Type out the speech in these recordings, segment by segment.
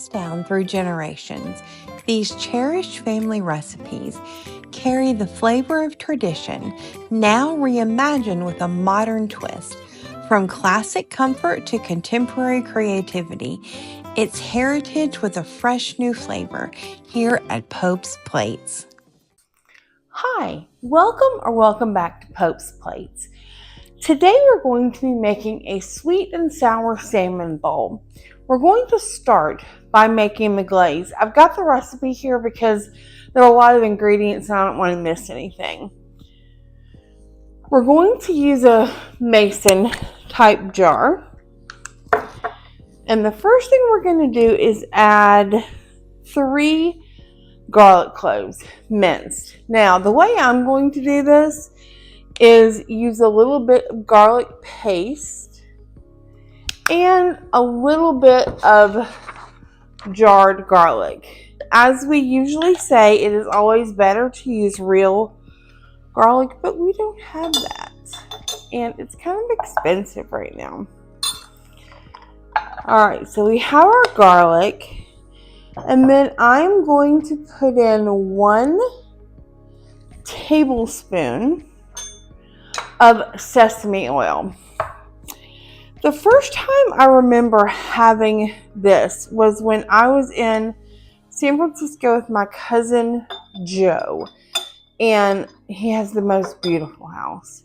passed down through generations, these cherished family recipes carry the flavor of tradition, now reimagined with a modern twist. From classic comfort to contemporary creativity, it's heritage with a fresh new flavor here at Pope's Plates. Hi, welcome back to Pope's Plates. Today we're going to be making a sweet and sour salmon bowl. We're going to start by making the glaze. I've got the recipe here because there are a lot of ingredients and I don't want to miss anything. We're going to use a mason type jar. And the first thing we're going to do is add 3 garlic cloves, minced. Now, the way I'm going to do this is use a little bit of garlic paste and a little bit of jarred garlic. As we usually say, it is always better to use real garlic, but we don't have that. And it's kind of expensive right now. Alright, so we have our garlic. And then I'm going to put in 1 tablespoon of sesame oil. The first time I remember having this was when I was in San Francisco with my cousin Joe. And he has the most beautiful house.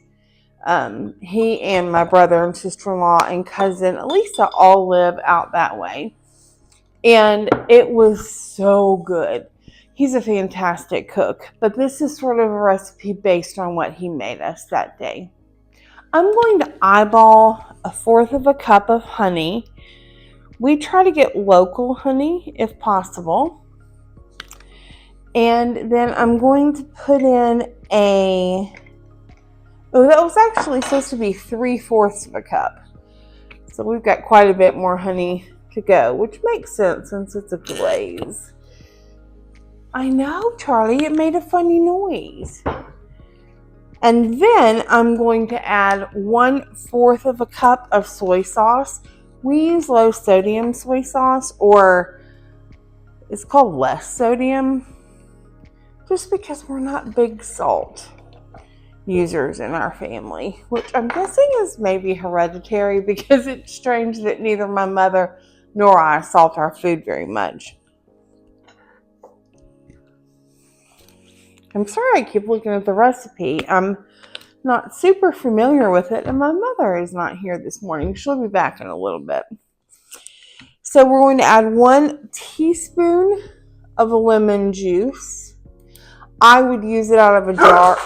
He and my brother and sister-in-law and cousin Elisa all live out that way. And it was so good. He's a fantastic cook, but this is sort of a recipe based on what he made us that day. I'm going to eyeball 1/4 cup of honey. We try to get local honey if possible. And then I'm going to put in that was actually supposed to be 3/4 cup. So we've got quite a bit more honey to go, which makes sense since it's a glaze. I know, Charlie, it made a funny noise. And then I'm going to add 1/4 cup of soy sauce. We use low sodium soy sauce, or it's called less sodium, just because we're not big salt users in our family, which I'm guessing is maybe hereditary because it's strange that neither my mother nor I salt our food very much. I'm sorry I keep looking at the recipe. I'm not super familiar with it, and my mother is not here this morning. She'll be back in a little bit. So we're going to add 1 teaspoon of lemon juice. I would use it out of a jar.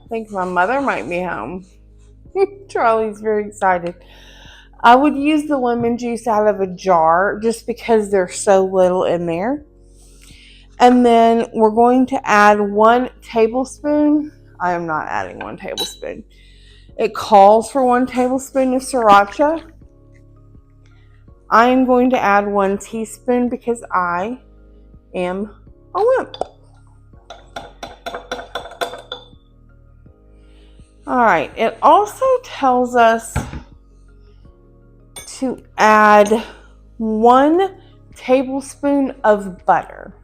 I think my mother might be home. Charlie's very excited. I would use the lemon juice out of a jar just because there's so little in there. And then we're going to add 1 tablespoon. I am not adding 1 tablespoon. It calls for 1 tablespoon of sriracha. I am going to add 1 teaspoon because I am a wimp. Alright, it also tells us to add 1 tablespoon of butter.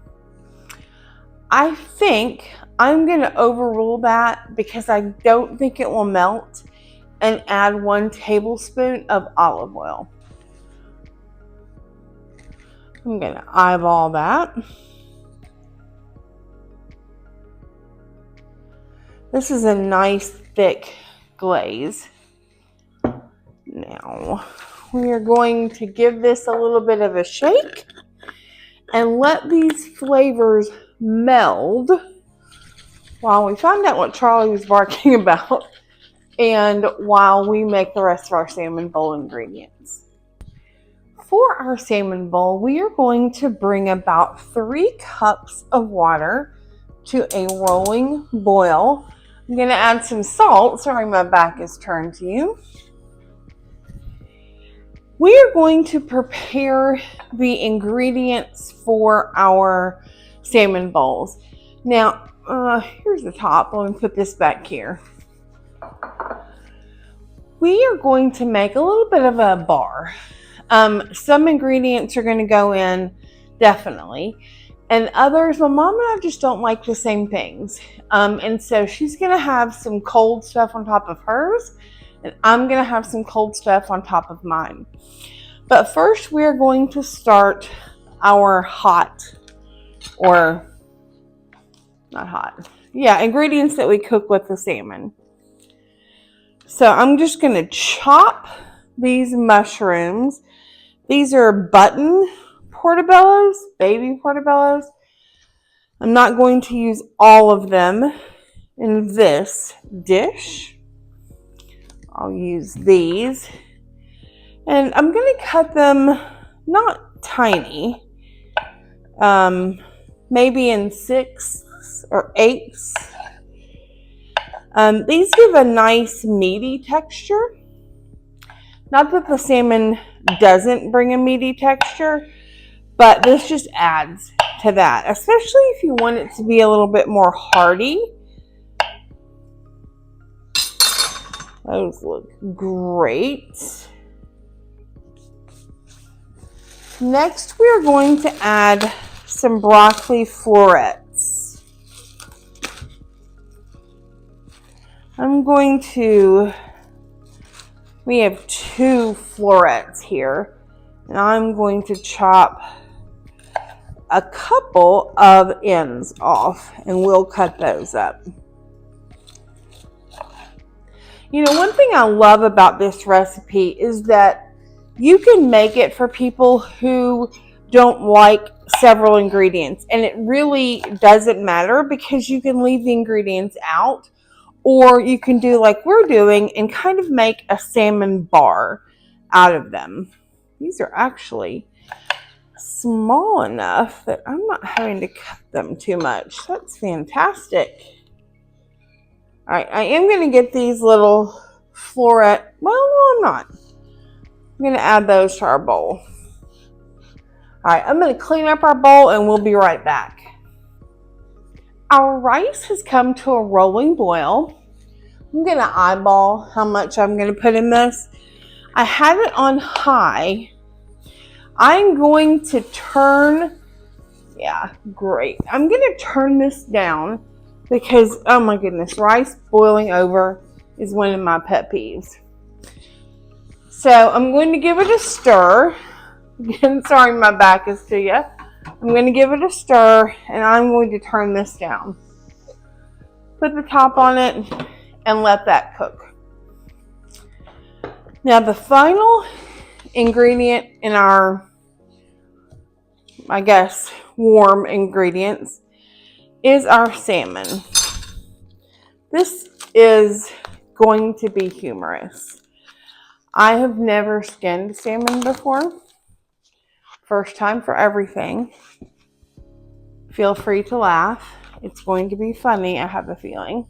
I think I'm going to overrule that because I don't think it will melt, and add 1 tablespoon of olive oil. I'm going to eyeball that. This is a nice thick glaze. Now, we are going to give this a little bit of a shake and let these flavors meld while we find out what Charlie was barking about and while we make the rest of our salmon bowl ingredients. For our salmon bowl, we are going to bring about 3 cups of water to a rolling boil. I'm going to add some salt. Sorry, my back is turned to you. We are going to prepare the ingredients for our salmon bowls. Now, here's the top. Let me put this back here. we are going to make a little bit of a bar. Some ingredients are going to go in, definitely. And others, my mom and I just don't like the same things. And so she's going to have some cold stuff on top of hers. And I'm going to have some cold stuff on top of mine. But first, we're going to start our hot, or not hot. Yeah, ingredients that we cook with the salmon. So I'm just going to chop these mushrooms. These are button portobellos, baby portobellos. I'm not going to use all of them in this dish. I'll use these. And I'm going to cut them not tiny, maybe in 6 or 8s. These give a nice meaty texture. Not that the salmon doesn't bring a meaty texture, but this just adds to that, especially if you want it to be a little bit more hearty. Those look great. Next, we are going to add some broccoli florets. We have 2 florets here, and I'm going to chop a couple of ends off, and we'll cut those up. You know, one thing I love about this recipe is that you can make it for people who don't like several ingredients, and it really doesn't matter because you can leave the ingredients out, or you can do like we're doing and kind of make a salmon bar out of them. These are actually small enough that I'm not having to cut them too much. That's fantastic. All right, I am going to get these little floret. Well, no, I'm not. I'm going to add those to our bowl. All right, I'm going to clean up our bowl and we'll be right back. Our rice has come to a rolling boil. I'm going to eyeball how much I'm going to put in this. I have it on high. I'm going to turn, great. I'm going to turn this down because, oh my goodness, rice boiling over is one of my pet peeves. So I'm going to give it a stir. Again, sorry my back is to you. I'm going to give it a stir and I'm going to turn this down. Put the top on it and let that cook. Now the final ingredient in our, I guess, warm ingredients is our salmon. This is going to be humorous. I have never skinned salmon before. First time for everything. Feel free to laugh. It's going to be funny, I have a feeling.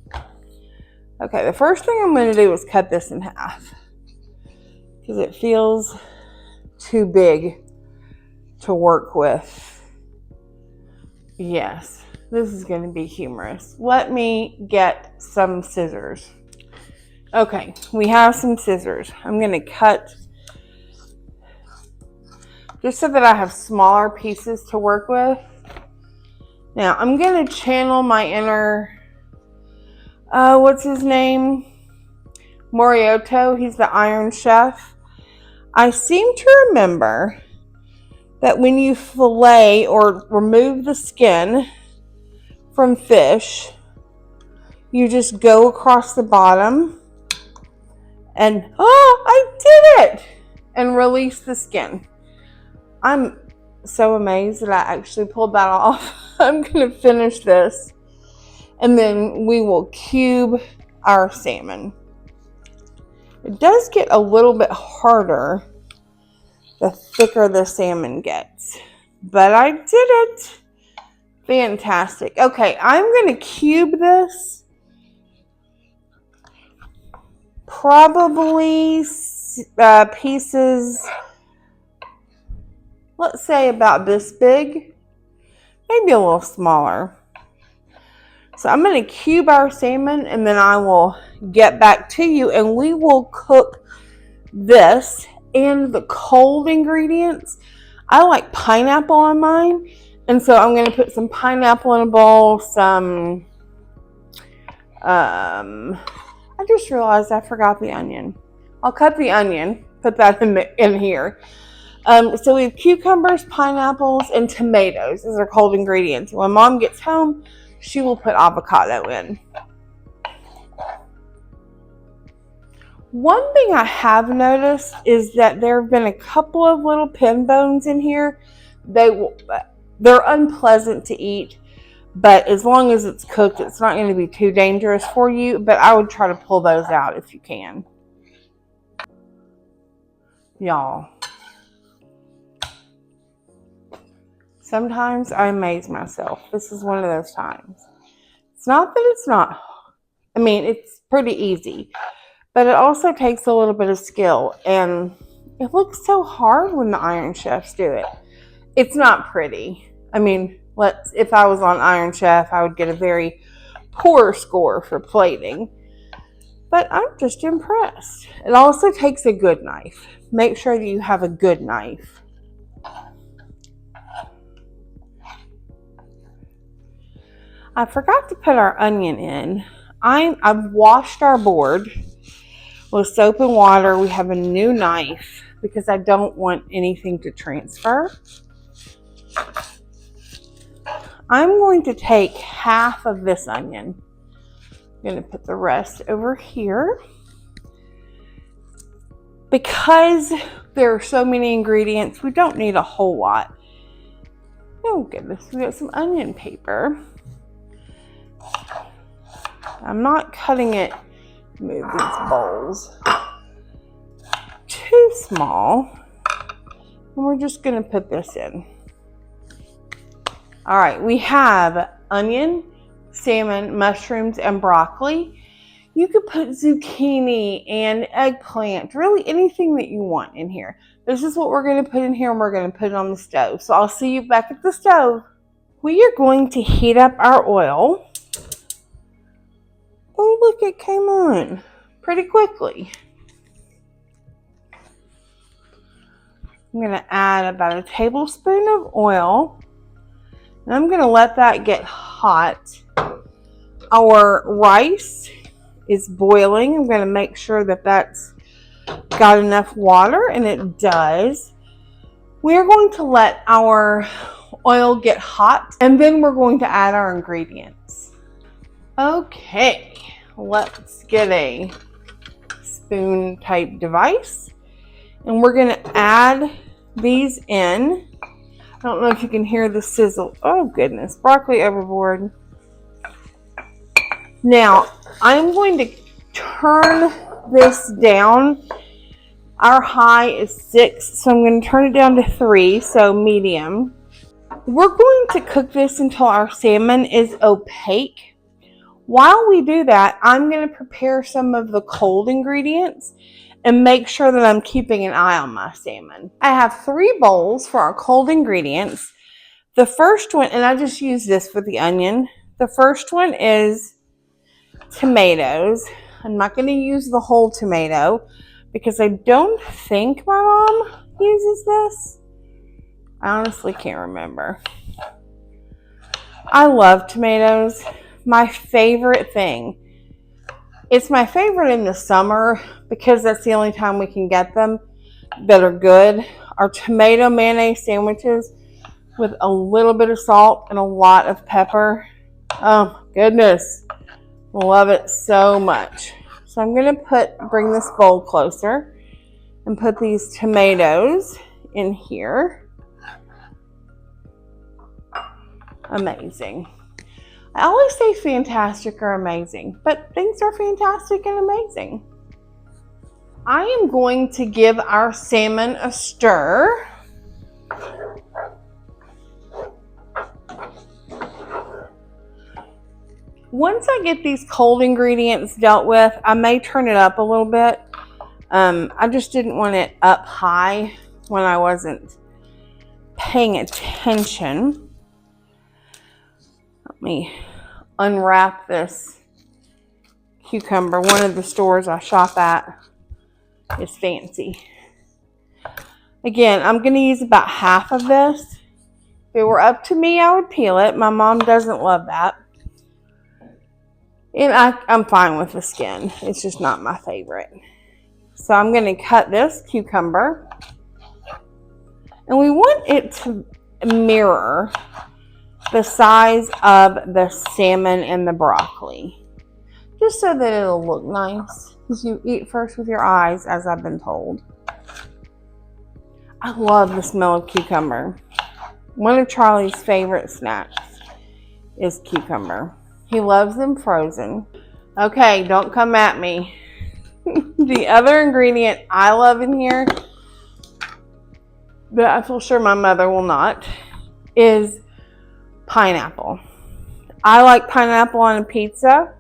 Okay, the first thing I'm going to do is cut this in half because it feels too big to work with. Yes, this is going to be humorous. Let me get some scissors. Okay, we have some scissors. I'm going to cut just so that I have smaller pieces to work with. Now, I'm going to channel my inner, what's his name? Morioto. He's the Iron Chef. I seem to remember that when you fillet or remove the skin from fish, you just go across the bottom and, I did it! And release the skin. I'm so amazed that I actually pulled that off. I'm going to finish this and then we will cube our salmon. It does get a little bit harder the thicker the salmon gets, but I did it. Fantastic. Okay, I'm going to cube this probably pieces, let's say about this big, maybe a little smaller. So I'm going to cube our salmon, and then I will get back to you, and we will cook this and the cold ingredients. I like pineapple on mine, and so I'm going to put some pineapple in a bowl, some I just realized I forgot the onion. I'll cut the onion, put that in here. So we have cucumbers, pineapples, and tomatoes as our cold ingredients. When Mom gets home, she will put avocado in. One thing I have noticed is that there have been a couple of little pin bones in here. They're unpleasant to eat, but as long as it's cooked, it's not going to be too dangerous for you. But I would try to pull those out if you can. Y'all, sometimes I amaze myself. This is one of those times. It's not that it's not, I mean, it's pretty easy, but it also takes a little bit of skill, and it looks so hard when the Iron Chefs do it. It's not pretty. I mean, if I was on Iron Chef, I would get a very poor score for plating, but I'm just impressed. It also takes a good knife. Make sure that you have a good knife. I forgot to put our onion in. I've washed our board with soap and water. We have a new knife because I don't want anything to transfer. I'm going to take half of this onion. I'm going to put the rest over here. Because there are so many ingredients, we don't need a whole lot. Oh goodness, we got some onion paper. I'm not cutting it. Move these bowls. Too small. And we're just going to put this in. All right, we have onion, salmon, mushrooms, and broccoli. You could put zucchini and eggplant, really anything that you want in here. This is what we're going to put in here, and we're going to put it on the stove. So I'll see you back at the stove. We are going to heat up our oil. Oh, look, it came on pretty quickly. I'm going to add about a tablespoon of oil, and I'm going to let that get hot. Our rice is boiling. I'm going to make sure that that's got enough water, and it does. We're going to let our oil get hot, and then we're going to add our ingredients. Okay, let's get a spoon type device, and we're going to add these in. I don't know if you can hear the sizzle. Oh goodness, broccoli overboard. Now, I'm going to turn this down. Our high is 6, so I'm going to turn it down to 3, so medium. We're going to cook this until our salmon is opaque. While we do that, I'm going to prepare some of the cold ingredients and make sure that I'm keeping an eye on my salmon. I have 3 bowls for our cold ingredients. The first one, and I just use this for the onion. The first one is tomatoes. I'm not going to use the whole tomato because I don't think my mom uses this. I honestly can't remember. I love tomatoes. My favorite thing. It's my favorite in the summer because that's the only time we can get them that are good. Our tomato mayonnaise sandwiches with a little bit of salt and a lot of pepper. Oh goodness. Love it so much. So I'm going to bring this bowl closer and put these tomatoes in here. Amazing. I always say fantastic or amazing, but things are fantastic and amazing. I am going to give our salmon a stir. Once I get these cold ingredients dealt with, I may turn it up a little bit. I just didn't want it up high when I wasn't paying attention. Let me unwrap this cucumber. One of the stores I shop at is fancy. Again, I'm going to use about half of this. If it were up to me, I would peel it. My mom doesn't love that. And I'm fine with the skin. It's just not my favorite. So I'm going to cut this cucumber. And we want it to mirror the size of the salmon and the broccoli. Just so that it'll look nice. Because you eat first with your eyes, as I've been told. I love the smell of cucumber. One of Charlie's favorite snacks is cucumber. He loves them frozen. Okay, don't come at me. The other ingredient I love in here, but I feel sure my mother will not, is pineapple. I like pineapple on a pizza.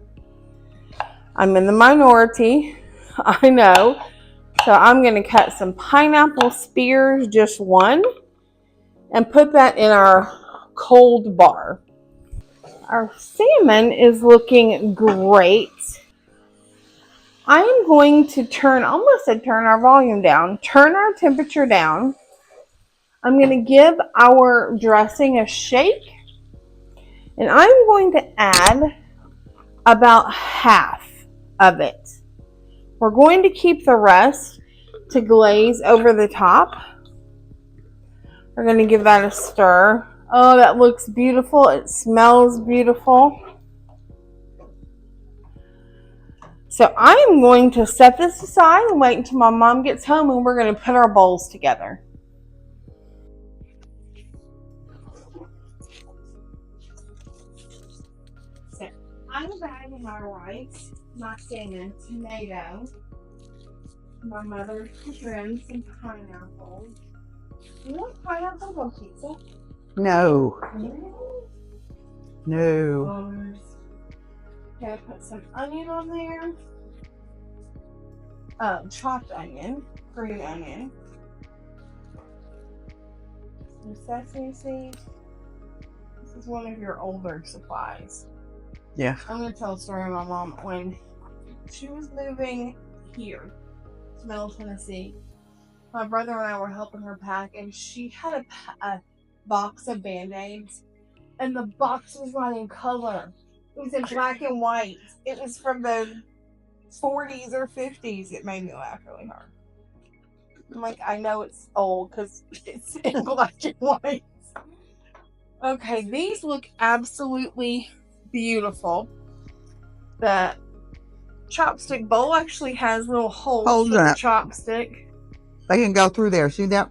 I'm in the minority, I know. So I'm going to cut some pineapple spears, just one, and put that in our cold bar. Our salmon is looking great. I am going to turn our volume down, turn our temperature down. I'm going to give our dressing a shake, and I'm going to add about half of it. We're going to keep the rest to glaze over the top. We're going to give that a stir. Oh, that looks beautiful. It smells beautiful. So I am going to set this aside and wait until my mom gets home, and we're going to put our bowls together. So I'm bagging my rice, my salmon, tomato. My mother put in some pineapples. You want pineapples on pizza? No. No. No. Okay, put some onion on there. Chopped onion, green onion. Some sesame seeds. This is one of your older supplies. Yeah. I'm going to tell a story of my mom. When she was moving here to Middle Tennessee, my brother and I were helping her pack, and she had a box of Band-Aids, and the box was not in color. It was in black and white. It was from the 40s or 50s. It made me laugh really hard. I'm like, I know it's old because it's in black and white. Okay, these look absolutely beautiful. The chopstick bowl actually has little holes for the chopstick. They can go through there. See that?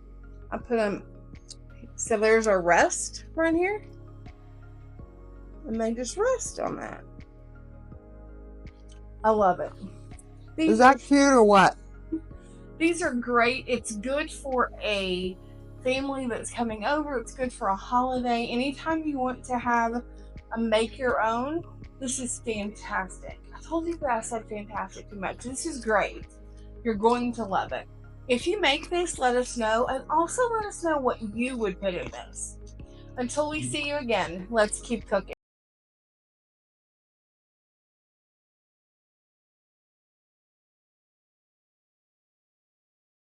I put them. So there's a rest right here. And they just rest on that. I love it. Is that cute or what? These are great. It's good for a family that's coming over. It's good for a holiday. Anytime you want to have a make your own, this is fantastic. I told you that I said fantastic too much. This is great. You're going to love it. If you make this, let us know. And also let us know what you would put in this. Until we see you again, let's keep cooking.